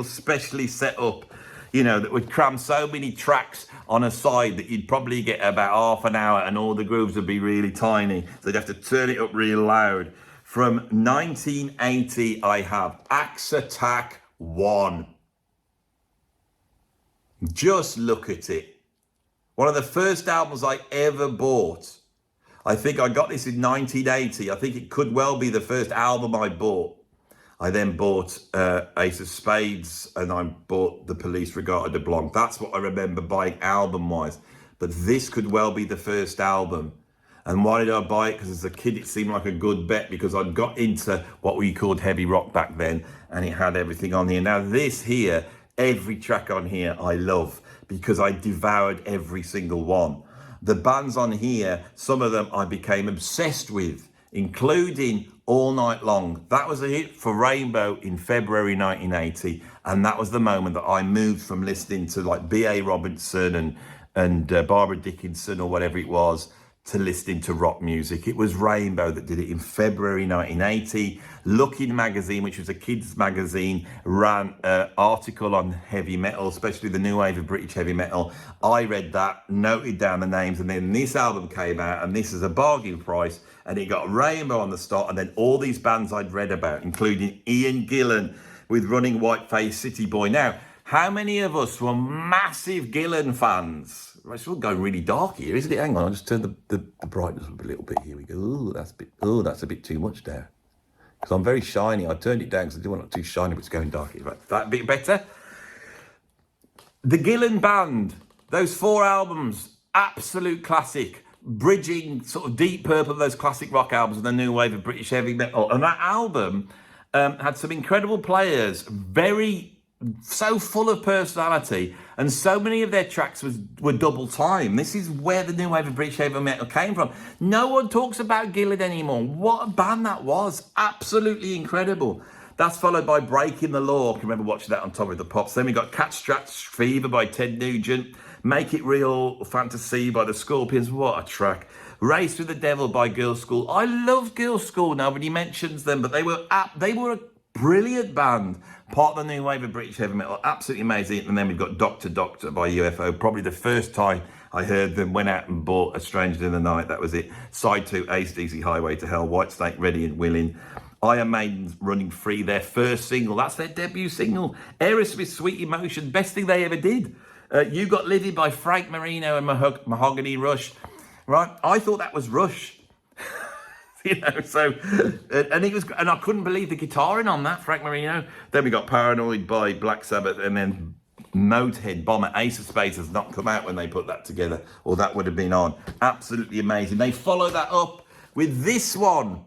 specially set up, that would cram so many tracks on a side that you'd probably get about half an hour and all the grooves would be really tiny. So you'd have to turn it up real loud. From 1980, I have Axe Attack 1. Just look at it. One of the first albums I ever bought. I think I got this in 1980. I think it could well be the first album I bought. I then bought Ace of Spades and I bought The Police Regarded de Blanc. That's what I remember buying album-wise. But this could well be the first album. And why did I buy it? Because as a kid, it seemed like a good bet because I'd got into what we called heavy rock back then and it had everything on here. Now this here, every track on here I love because I devoured every single one. The bands on here, some of them I became obsessed with, including All Night Long. That was a hit for Rainbow in February 1980, and that was the moment that I moved from listening to like B.A. Robinson and Barbara Dickinson or whatever it was to listening to rock music. It was Rainbow that did it in February 1980. Looking magazine, which was a kids magazine, ran an article on heavy metal, especially the new wave of British heavy metal. I read that, noted down the names, and then this album came out, and this is a bargain price, and it got Rainbow on the start, and then all these bands I'd read about, including Ian Gillan with Running Whiteface, City Boy. Now, how many of us were massive Gillan fans? It's all going really dark here, isn't it? Hang on, I'll just turn the brightness up a little bit. Here we go. That's a bit too much there. Because I'm very shiny. I turned it down because I didn't want it too shiny, but it's going dark here. Right, that bit better. The Gillan Band, those 4 albums, absolute classic. Bridging sort of Deep Purple, those classic rock albums and the new wave of British heavy metal. And that album had some incredible players, so full of personality, and so many of their tracks were double time. This is where the new wave of British heavy metal came from. No one talks about Gillan anymore. What a band that was. Absolutely incredible. That's followed by Breaking the Law. I can remember watching that on Top of the Pops. Then we got Cat Scratch Fever by Ted Nugent. Make It Real Fantasy by the Scorpions. What a track. Race with the Devil by Girls' School. I love Girls' School. Nobody mentions them, but they were a brilliant band. Part of the new wave of British heavy metal. Absolutely amazing. And then we've got Doctor Doctor by UFO. Probably the first time I heard them, went out and bought A Stranger in the Night. That was it. Side 2, AC/DC Highway to Hell. Whitesnake, Ready and Willing. Iron Maiden's Running Free, their first single. That's their debut single. Aerosmith, Sweet Emotion. Best thing they ever did. You Got Living by Frank Marino and Mahogany Rush. Right? I thought that was Rush. And I couldn't believe the guitaring on that, Frank Marino. Then we got Paranoid by Black Sabbath, and then Motorhead, Bomber, Ace of Spades has not come out when they put that together, or that would have been on. Absolutely amazing. They follow that up with this one.